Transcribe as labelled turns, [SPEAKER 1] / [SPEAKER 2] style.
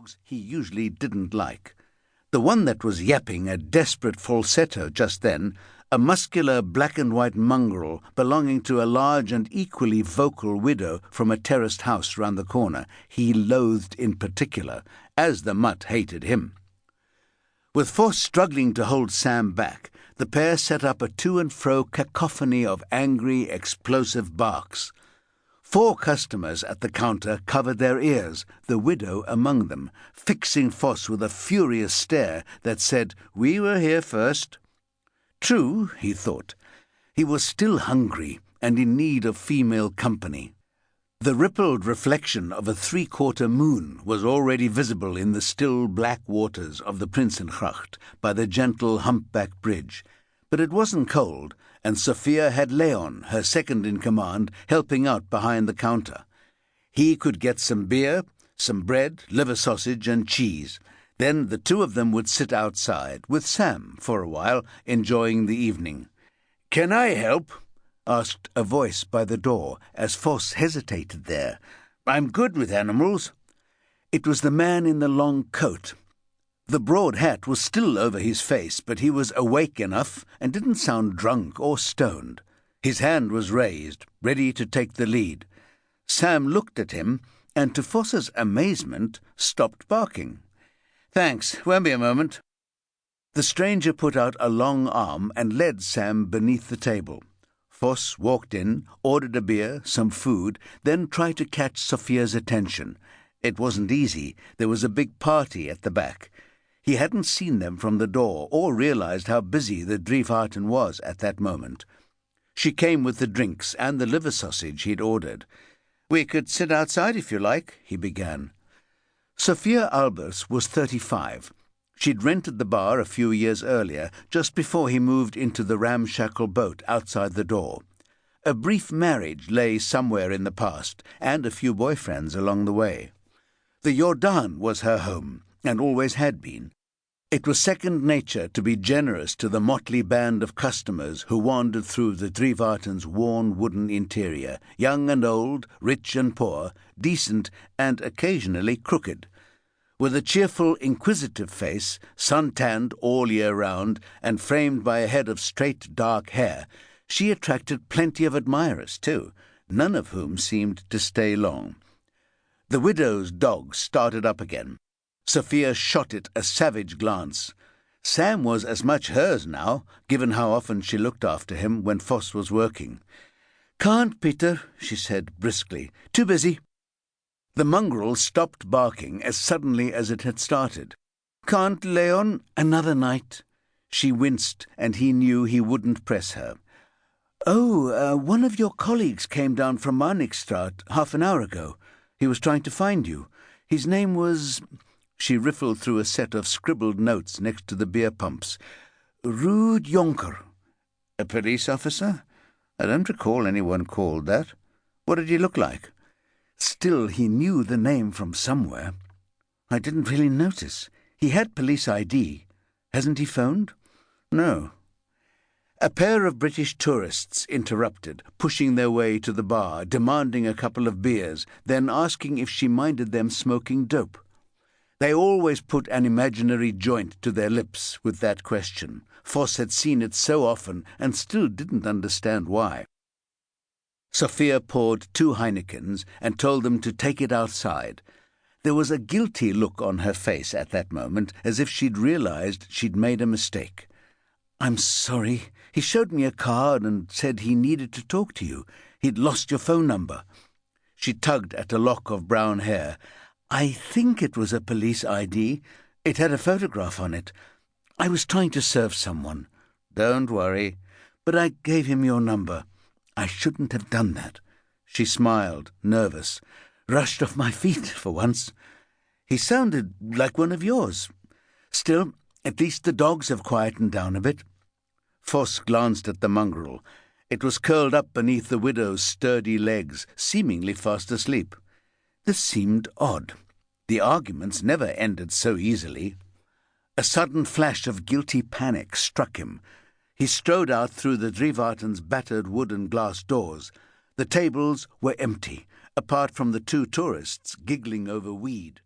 [SPEAKER 1] dogs he usually didn't like. The one that was yapping a desperate falsetto just then, a muscular black-and-white mongrel belonging to a large and equally vocal widow from a terraced house round the corner, he loathed in particular, as the mutt hated him. With Vos struggling to hold Sam back, the pair set up a to-and-fro cacophony of angry, explosive barks. 4 customers at the counter covered their ears, the widow among them, fixing Vos with a furious stare that said, "We were here first." True, he thought. He was still hungry and in need of female company. The rippled reflection of a 3/4 moon was already visible in the still black waters of the Prinsengracht by the gentle humpback bridge, but it wasn't cold, and Sophia had Leon, her second-in-command, helping out behind the counter. He could get some beer, some bread, liver sausage, and cheese. Then the 2 of them would sit outside, with Sam, for a while, enjoying the evening. "Can I help?" asked a voice by the door, as Vos hesitated there. "I'm good with animals." It was the man in the long coat. The broad hat was still over his face, but he was awake enough and didn't sound drunk or stoned. His hand was raised, ready to take the lead. Sam looked at him, and to Vos's amazement, stopped barking. "Thanks, won't be a moment." The stranger put out a long arm and led Sam beneath the table. Vos walked in, ordered a beer, some food, then tried to catch Sophia's attention. It wasn't easy. There was a big party at the back. He hadn't seen them from the door or realized how busy the Drievaarten was at that moment. She came with the drinks and the liver sausage he'd ordered. "We could sit outside if you like," he began. Sophia Albers was 35. She'd rented the bar a few years earlier, just before he moved into the ramshackle boat outside the door. A brief marriage lay somewhere in the past, and a few boyfriends along the way. The Jordaan was her home, and always had been. It was second nature to be generous to the motley band of customers who wandered through the Drievaarten's worn wooden interior, young and old, rich and poor, decent and occasionally crooked. With a cheerful, inquisitive face, sun-tanned all year round, and framed by a head of straight, dark hair, she attracted plenty of admirers, too, none of whom seemed to stay long. The widow's dog started up again. Sophia shot it a savage glance. Sam was as much hers now, given how often she looked after him when Vos was working. "Can't, Pieter," she said briskly. "Too busy." The mongrel stopped barking as suddenly as it had started. "Can't, Leon? Another night." She winced, and he knew he wouldn't press her. "Oh, one of your colleagues came down from Marnixstraat half an hour ago. He was trying to find you. His name was—" She riffled through a set of scribbled notes next to the beer pumps. "Ruud Jonker." "A police officer? I don't recall anyone called that. What did he look like?" Still, he knew the name from somewhere. "I didn't really notice. He had police ID. Hasn't he phoned?" "No." A pair of British tourists interrupted, pushing their way to the bar, demanding a couple of beers, then asking if she minded them smoking dope. They always put an imaginary joint to their lips with that question. Vos had seen it so often and still didn't understand why. Sophia poured 2 Heinekens and told them to take it outside. There was a guilty look on her face at that moment, as if she'd realized she'd made a mistake. "I'm sorry. He showed me a card and said he needed to talk to you. He'd lost your phone number." She tugged at a lock of brown hair. "I think it was a police ID. It had a photograph on it. I was trying to serve someone." "Don't worry." "But I gave him your number. I shouldn't have done that." She smiled, nervous. "Rushed off my feet for once." "He sounded like one of yours. Still, at least the dogs have quietened down a bit." Vos glanced at the mongrel. It was curled up beneath the widow's sturdy legs, seemingly fast asleep. This seemed odd. The arguments never ended so easily. A sudden flash of guilty panic struck him. He strode out through the Drievaarten's battered wood and glass doors. The tables were empty, apart from the 2 tourists giggling over weed.